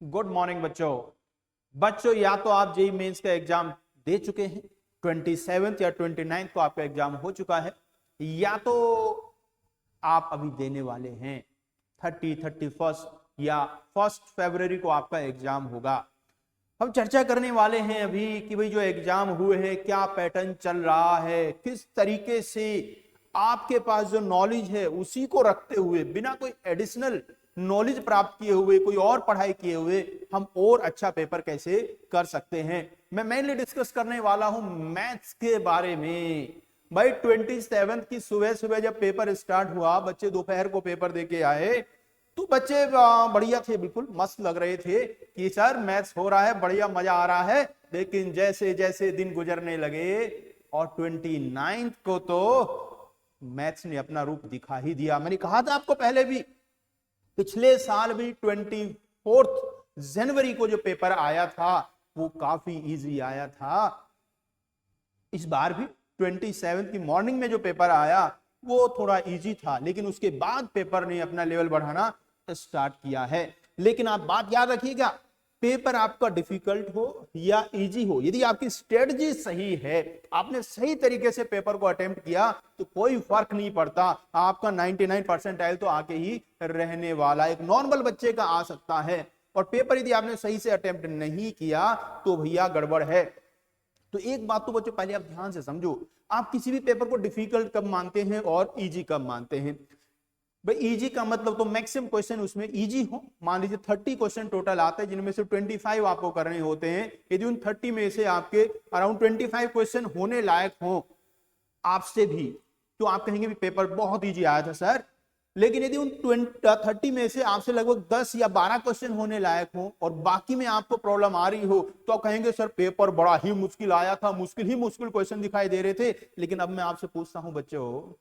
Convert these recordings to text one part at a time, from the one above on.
Good morning बच्चों। बच्चों या तो आप जेई मेंस का एग्जाम दे चुके हैं, 27 या 29 को आपका एग्जाम हो चुका है, या तो आप अभी देने वाले हैं। 31 या 1 फरवरी को आपका एग्जाम होगा। हम चर्चा करने वाले हैं अभी कि भाई जो एग्जाम हुए हैं क्या पैटर्न चल रहा है, किस तरीके से आपके पास जो नॉलेज है उसी को रखते हुए, बिना कोई एडिशनल नॉलेज प्राप्त किए हुए, कोई और पढ़ाई किए हुए हम और अच्छा पेपर कैसे कर सकते हैं। मैं मेनली डिस्कस करने वाला हूं मैथ्स के बारे में। भाई 27 की सुबह सुबह जब पेपर स्टार्ट हुआ, बच्चे दोपहर को पेपर देके आए तो बच्चे बढ़िया थे, बिल्कुल मस्त लग रहे थे कि सर मैथ्स हो रहा है, बढ़िया मजा आ रहा है। लेकिन जैसे जैसे दिन गुजरने लगे और 29 को तो मैथ्स ने अपना रूप दिखा ही दिया। मैंने कहा था आपको पहले भी, पिछले साल भी 24 जनवरी को जो पेपर आया था वो काफी इजी आया था। इस बार भी 27 की मॉर्निंग में जो पेपर आया वो थोड़ा इजी था, लेकिन उसके बाद पेपर ने अपना लेवल बढ़ाना स्टार्ट किया है। लेकिन आप बात याद रखिएगा, पेपर आपका डिफिकल्ट हो या इजी हो, यदि आपकी स्ट्रेटजी सही है, आपने सही तरीके से पेपर को अटेम्प्ट किया तो कोई फर्क नहीं पड़ता। आपका 99% तो आके ही रहने वाला, एक नॉर्मल बच्चे का आ सकता है। और पेपर यदि आपने सही से अटेम्प्ट नहीं किया तो भैया गड़बड़ है। तो एक बात तो बच्चों पहले आप ध्यान से समझो, आप किसी भी पेपर को डिफिकल्ट कब मानते हैं और इजी कब मानते हैं। भाई इजी का मतलब तो मैक्सिमम क्वेश्चन उसमें इजी हो। मान लीजिए 30 क्वेश्चन टोटल आते हैं, जिनमें से 25 आपको करने होते हैं। यदि उन 30 में से आपके अराउंड 25 क्वेश्चन होने लायक हो आपसे भी, तो आप कहेंगे भी पेपर बहुत इजी आया था सर। लेकिन यदि उन 30 में से आपसे लगभग 10 या 12 क्वेश्चन होने लायक हो और बाकी में आपको प्रॉब्लम आ रही हो, तो आप कहेंगे सर पेपर बड़ा ही मुश्किल आया था, मुश्किल ही मुश्किल क्वेश्चन दिखाई दे रहे थे। लेकिन अब मैं आपसे पूछता हूं बच्चों,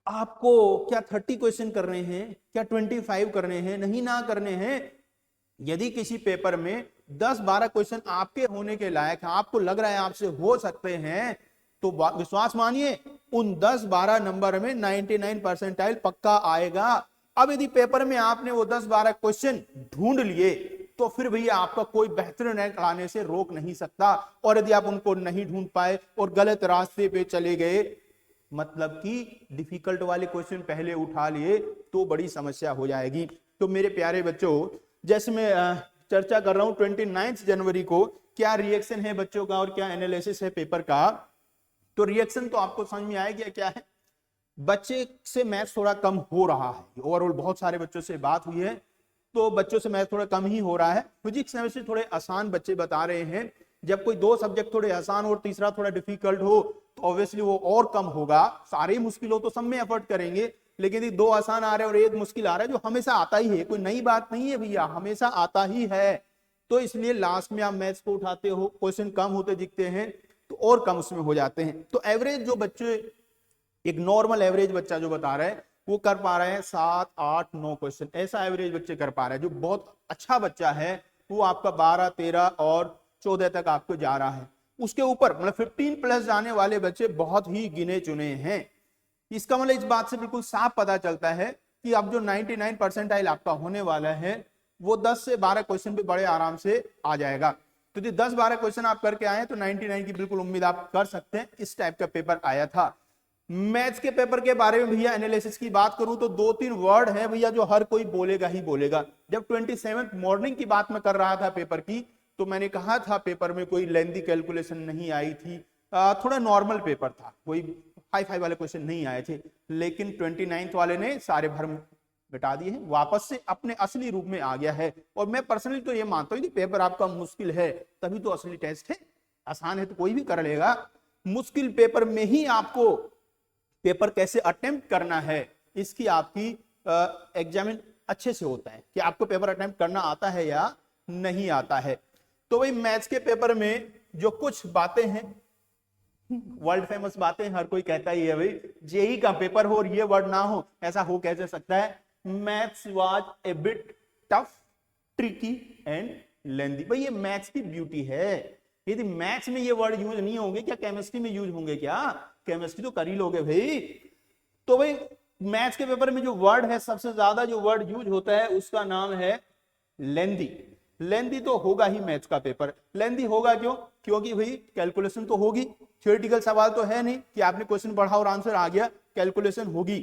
आपको क्या 30 क्वेश्चन करने हैं, क्या 25 करने हैं, नहीं ना करने हैं। यदि किसी पेपर में 10-12 क्वेश्चन आपके होने के लायक है, आपको लग रहा है आपसे हो सकते हैं, तो विश्वास मानिए उन 10-12 नंबर में 99 पक्का आएगा। अब यदि पेपर में आपने वो 10-12 क्वेश्चन ढूंढ लिए तो फिर भैया आपका कोई बेहतरीन रैंक लाने से रोक नहीं सकता। और यदि आप उनको नहीं ढूंढ पाए और गलत रास्ते पे चले गए, मतलब कि डिफिकल्ट वाले क्वेश्चन पहले उठा लिए, तो बड़ी समस्या हो जाएगी। तो मेरे प्यारे बच्चों, जैसे मैं चर्चा कर रहा हूं 29 जनवरी को क्या रिएक्शन है बच्चों का और क्या एनालिसिस है पेपर का। तो रिएक्शन तो आपको समझ में आया क्या है। बच्चे से मैथ्स थोड़ा कम हो रहा है, ओवरऑल बहुत सारे बच्चों से बात हुई है तो बच्चों से मैथ्स थोड़ा कम ही हो रहा है। फिजिक्स केमिस्ट्री थोड़े आसान बच्चे बता रहे हैं। जब कोई दो सब्जेक्ट थोड़े आसान और तीसरा थोड़ा डिफिकल्ट हो तो ऑब्वियसली वो और कम होगा। सारे मुश्किल हो तो सब में एफर्ट करेंगे, लेकिन यदि दो आसान आ रहे हैं और एक मुश्किल आ रहा है, जो हमेशा आता ही है, कोई नई बात नहीं है भैया, हमेशा आता ही है। तो इसलिए लास्ट में आप मैथ्स को उठाते हो, क्वेश्चन कम होते दिखते हैं तो और कम उसमें हो जाते हैं। तो एवरेज जो बच्चे, एक नॉर्मल एवरेज बच्चा जो बता रहा है वो कर पा रहे हैं 7, 8, 9 क्वेश्चन, ऐसा एवरेज बच्चे कर पा रहे हैं। जो बहुत अच्छा बच्चा है वो आपका 12, 13 और 14 तक आपको जा रहा है। उसके ऊपर मतलब 15+ जाने वाले बच्चे बहुत ही गिने चुने हैं। इसका मतलब इस बात से बिल्कुल साफ पता चलता है कि अब जो 99 आपका होने वाला है वो 10 से 12 क्वेश्चन भी बड़े आराम से आ जाएगा। तो जो 10-12 क्वेश्चन आप करके आए तो 99 की बिल्कुल उम्मीद आप कर सकते हैं। इस टाइप का पेपर आया था। मैथ्स के पेपर के बारे में भैया एनालिसिस की बात करूं तो 2-3 वर्ड है भैया जो हर कोई बोलेगा ही बोलेगा। जब 27 मॉर्निंग की बात मैं कर रहा था पेपर की, तो मैंने कहा था पेपर में कोई लेंथी कैलकुलेशन नहीं आई थी, थोड़ा नॉर्मल पेपर था, कोई हाई वाले क्वेश्चन नहीं आए थे। लेकिन 29 वाले ने सारे भरम मिटा दिए हैं, वापस से अपने असली रूप में आ गया है। और मैं पर्सनली तो ये मानता हूं कि पेपर आपका मुश्किल है तभी तो असली टेस्ट है। आसान है तो कोई भी कर लेगा। मुश्किल पेपर में ही आपको पेपर कैसे अटेम्प्ट करना है इसकी आपकी एग्जामिन अच्छे से होता है कि आपको पेपर अटेम्प्ट करना आता है या नहीं आता है। तो भाई मैथ्स के पेपर में जो कुछ बातें हैं, वर्ल्ड फेमस बातें हर कोई कहता ही है भाई, जेई का पेपर हो और ये वर्ड ना हो, ऐसा हो कैसे सकता है। Maths was a bit tough, tricky and lengthy. भाई ये मैथ्स की ब्यूटी है। यदि मैथ्स में ये वर्ड यूज नहीं होंगे, क्या केमिस्ट्री में यूज होंगे? क्या केमिस्ट्री तो कर ही लोगे भाई। तो भाई मैथ्स के पेपर में जो वर्ड है, सबसे ज्यादा जो वर्ड यूज होता है उसका नाम है लेंदी। लेंदी तो होगा ही मैथ्स का पेपर। लेंदी होगा क्यों? क्योंकि भाई कैलकुलेशन तो होगी, थियोरेटिकल सवाल तो है नहीं कि आपने क्वेश्चन पढ़ा और आंसर आ गया, कैलकुलेशन होगी।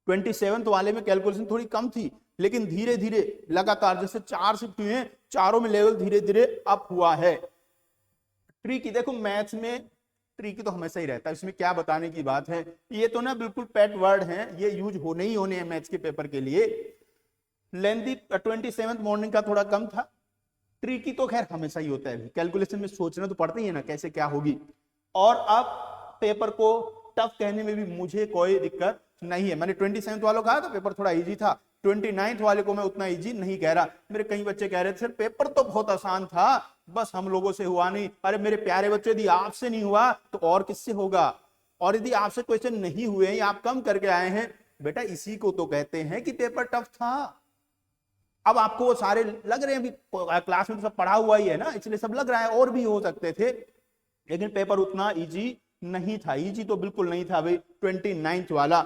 27th वाले में कैलकुलेशन थोड़ी कम थी, लेकिन धीरे धीरे लगातार जैसे 4 शिफ्ट हुए हैं, चारों में लेवल धीरे धीरे अप हुआ है। ट्रिकी देखो, मैथ्स में ट्रिकी तो हमेशा ही रहता है, इसमें क्या बताने की बात है। ये तो ना बिल्कुल पेट वर्ड है, ये यूज होने ही होने हैं मैथ्स के पेपर के लिए। लेंथी 27th मॉर्निंग का थोड़ा कम था। ट्रिकी तो खैर हमेशा ही होता है, कैलकुलेशन में सोचना तो पड़ता ही है ना कैसे क्या होगी। और अब पेपर को टफ कहने में भी मुझे कोई दिक्कत नहीं है। मैंने 27th वालों कहा था पेपर थोड़ा इजी था, 29th वाले को मैं उतना इजी नहीं कह रहा। मेरे कई बच्चे कह रहे थे सर पेपर तो बहुत आसान था, बस हम लोगों से हुआ नहीं। अरे मेरे प्यारे बच्चे, यदि आपसे नहीं हुआ तो और किससे होगा? और यदि आपसे क्वेश्चन नहीं हुए या आप कम करके आए हैं, बेटा इसी को तो कहते हैं कि पेपर टफ था। अब आपको वो सारे लग रहे हैं, अभी क्लास में तो सब पढ़ा हुआ ही है ना, इसलिए सब लग रहा है और भी हो सकते थे, लेकिन पेपर उतना इजी नहीं था। इजी तो बिल्कुल नहीं था भाई 29th वाला।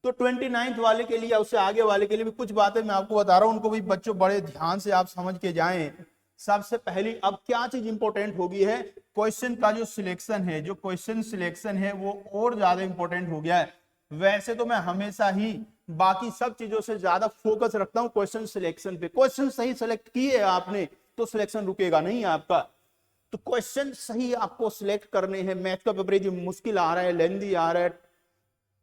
तो 29th वाले के लिए, उससे आगे वाले के लिए भी कुछ बातें मैं आपको बता रहा हूं, उनको भी बच्चों बड़े ध्यान से आप समझ के जाएं। सबसे पहली अब क्या चीज इंपॉर्टेंट होगी है, क्वेश्चन का जो सिलेक्शन है, जो क्वेश्चन सिलेक्शन है वो और ज्यादा इंपॉर्टेंट हो गया है। वैसे तो मैं हमेशा ही बाकी सब चीजों से ज्यादा फोकस रखता हूं क्वेश्चन सिलेक्शन पे। क्वेश्चन सही सिलेक्ट किए आपने तो सिलेक्शन रुकेगा नहीं आपका। तो क्वेश्चन सही आपको सिलेक्ट करने हैं। मैथ का पेपर जो मुश्किल आ रहा है, लेंदी आ रहा है,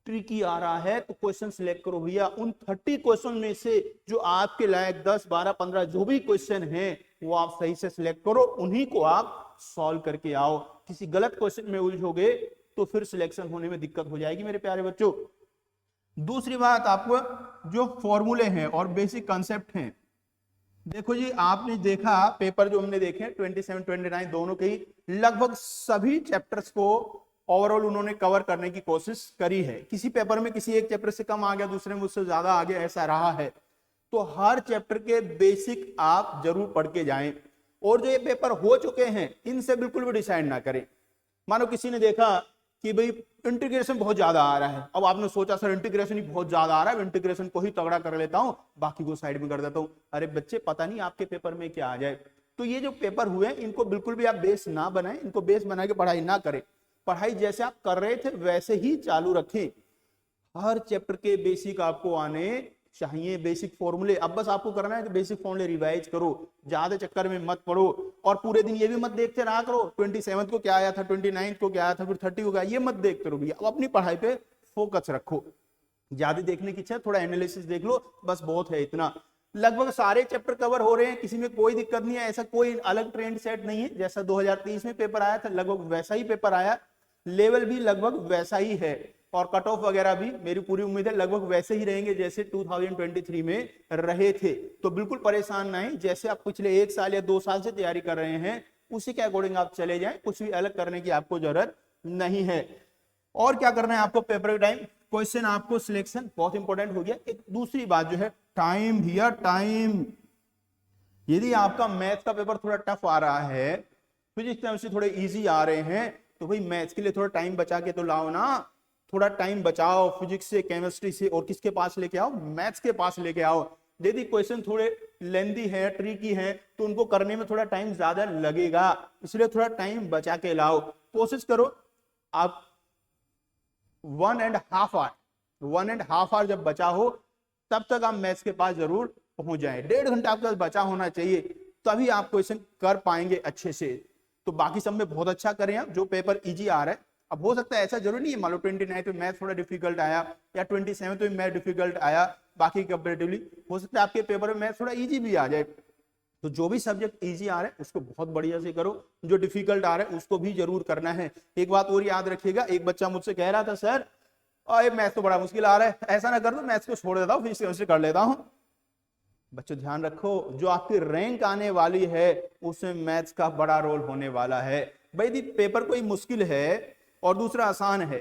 ट्रिकी आ रहा है, तो क्वेश्चन सिलेक्ट करो भैया। उन 30 क्वेश्चन में से जो आपके लायक 10, 12, 15 जो भी क्वेश्चन हैं वो आप सही से सिलेक्ट करो, उन्हीं को आप सॉल्व करके आओ। किसी गलत क्वेश्चन में उलझोगे तो फिर सिलेक्शन होने में दिक्कत हो जाएगी मेरे प्यारे बच्चों। दूसरी बात, आपको जो फॉर्मूले हैं और बेसिक कॉन्सेप्ट हैं, देखो जी आपने देखा पेपर जो हमने देखे 27, 29 दोनों के ही लगभग सभी चैप्टर्स को ओवरऑल उन्होंने कवर करने की कोशिश करी है। किसी पेपर में किसी एक चैप्टर से कम आ गया, दूसरे में उससे ज्यादा आ गया, ऐसा रहा है। तो हर चैप्टर के बेसिक आप जरूर पढ़ के जाएं। और जो ये पेपर हो चुके हैं इनसे बिल्कुल भी डिसाइड ना करें। मानो किसी ने देखा कि भाई इंटीग्रेशन बहुत ज्यादा आ रहा है, अब आपने सोचा सर इंटीग्रेशन ही बहुत ज्यादा आ रहा है, इंटीग्रेशन को ही तगड़ा कर लेता हूं, बाकी को साइड में कर देता हूं। अरे बच्चे, पता नहीं आपके पेपर में क्या आ जाए। तो ये जो पेपर हुए इनको बिल्कुल भी आप बेस ना बनाएं, इनको बेस बना के पढ़ाई ना करें। पढ़ाई जैसे आप कर रहे थे वैसे ही चालू रखें। हर चैप्टर के बेसिक आपको आने चाहिए, बेसिक फॉर्मूले। अब बस आपको करना है कि बेसिक फॉर्मूले रिवाइज करो, ज्यादा चक्कर में मत पड़ो। और पूरे दिन ये भी मत देखते रहा करो 27th को क्या आया था, 29th को क्या आया था, फिर 30 को क्या, ये मत देखते रहो भैया। अब अपनी पढ़ाई पे फोकस रखो। ज्यादा देखने की इच्छा, थोड़ा एनालिसिस देख लो, बस बहुत है इतना। लगभग सारे चैप्टर कवर हो रहे हैं, किसी में कोई दिक्कत नहीं है। ऐसा कोई अलग ट्रेंड सेट नहीं है। जैसा 2023 में पेपर आया था लगभग वैसा ही पेपर आया, लेवल भी लगभग वैसा ही है, और कट ऑफ वगैरह भी मेरी पूरी उम्मीद है लगभग वैसे ही रहेंगे जैसे 2023 में रहे थे। तो बिल्कुल परेशान नहीं, जैसे आप पिछले 1 साल या 2 साल से तैयारी कर रहे हैं उसी के अकॉर्डिंग आप चले जाएं, कुछ भी अलग करने की आपको जरूरत नहीं है। और क्या करना है आपको पेपर के टाइम, क्वेश्चन आपको सिलेक्शन बहुत इंपॉर्टेंट हो गया। एक दूसरी बात जो है टाइम भैया, टाइम। यदि आपका मैथ का पेपर थोड़ा टफ आ रहा है, फिजिक्स केमिस्ट्री थोड़े इजी आ रहे हैं, तो भाई मैथ्स के लिए थोड़ा टाइम बचा के तो लाओ ना। थोड़ा टाइम बचाओ, फिजिक्स से, केमिस्ट्री से, और किसके पास लेके आओ, मैथ्स के पास लेके आओ। यदि क्वेश्चन थोड़े लेंदी है, ट्रिकी है, तो उनको करने में थोड़ा टाइम ज्यादा लगेगा, इसलिए थोड़ा टाइम बचा के लाओ। कोशिश करो आप 1.5 आवर जब बचा हो तब तक आप मैथ्स के पास जरूर पहुंच जाए। 1.5 घंटा आपके पास बचा होना चाहिए, तभी आप क्वेश्चन कर पाएंगे अच्छे से। तो बाकी सब में बहुत अच्छा करें आप, जो पेपर इजी आ रहा है। अब हो सकता है ऐसा जरूरी नहीं है, मान लो 29 में मैथ थोड़ा डिफिकल्ट आया या 27 में मैथ डिफिकल्ट आया, बाकी कंपेरेटिवली हो सकता है आपके पेपर में मैथ थोड़ा इजी भी आ जाए। तो जो भी सब्जेक्ट इजी आ रहा है उसको बहुत बढ़िया से करो, जो डिफिकल्ट आ रहा है उसको भी जरूर करना है। एक बात और याद रखिएगा, एक बच्चा मुझसे कह रहा था सर मैथ तो बड़ा मुश्किल आ रहा है, ऐसा ना कर दो मैथ्स को छोड़ देता हूँ, फिजिक्स केमिस्ट्री कर लेता हूँ। बच्चों ध्यान रखो, जो आपकी रैंक आने वाली है उसमें मैथ्स का बड़ा रोल होने वाला है। भाई यदि पेपर कोई मुश्किल है और दूसरा आसान है,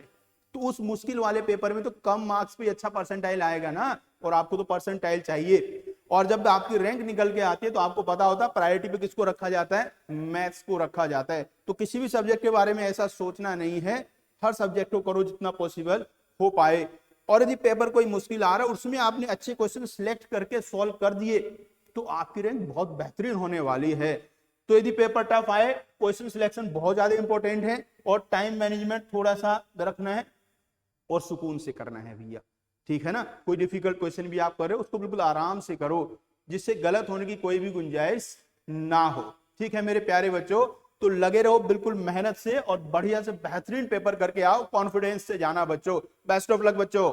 तो उस मुश्किल वाले पेपर में तो कम मार्क्स पे अच्छा परसेंटाइल आएगा ना, और आपको तो परसेंटाइल चाहिए। और जब आपकी रैंक निकल के आती है तो आपको पता होता है प्रायोरिटी पे किसको रखा जाता है, मैथ्स को रखा जाता है। तो किसी भी सब्जेक्ट के बारे में ऐसा सोचना नहीं है, हर सब्जेक्ट को करो जितना पॉसिबल हो पाए। और यदि पेपर कोई मुश्किल आ रहा है उसमें आपने अच्छे क्वेश्चन सिलेक्ट करके सॉल्व कर दिए तो आपकी रैंक बहुत बेहतरीन होने वाली है। तो यदि पेपर टफ आए, क्वेश्चन सिलेक्शन बहुत ज्यादा इंपॉर्टेंट है और टाइम मैनेजमेंट थोड़ा सा रखना है और सुकून से करना है भैया, ठीक है ना। कोई डिफिकल्ट क्वेश्चन भी आप कर रहे हो उसको बिल्कुल आराम से करो, जिससे गलत होने की कोई भी गुंजाइश ना हो, ठीक है मेरे प्यारे बच्चों। तो लगे रहो बिल्कुल मेहनत से और बढ़िया से बेहतरीन पेपर करके आओ, कॉन्फिडेंस से जाना बच्चों। बेस्ट ऑफ लक बच्चों।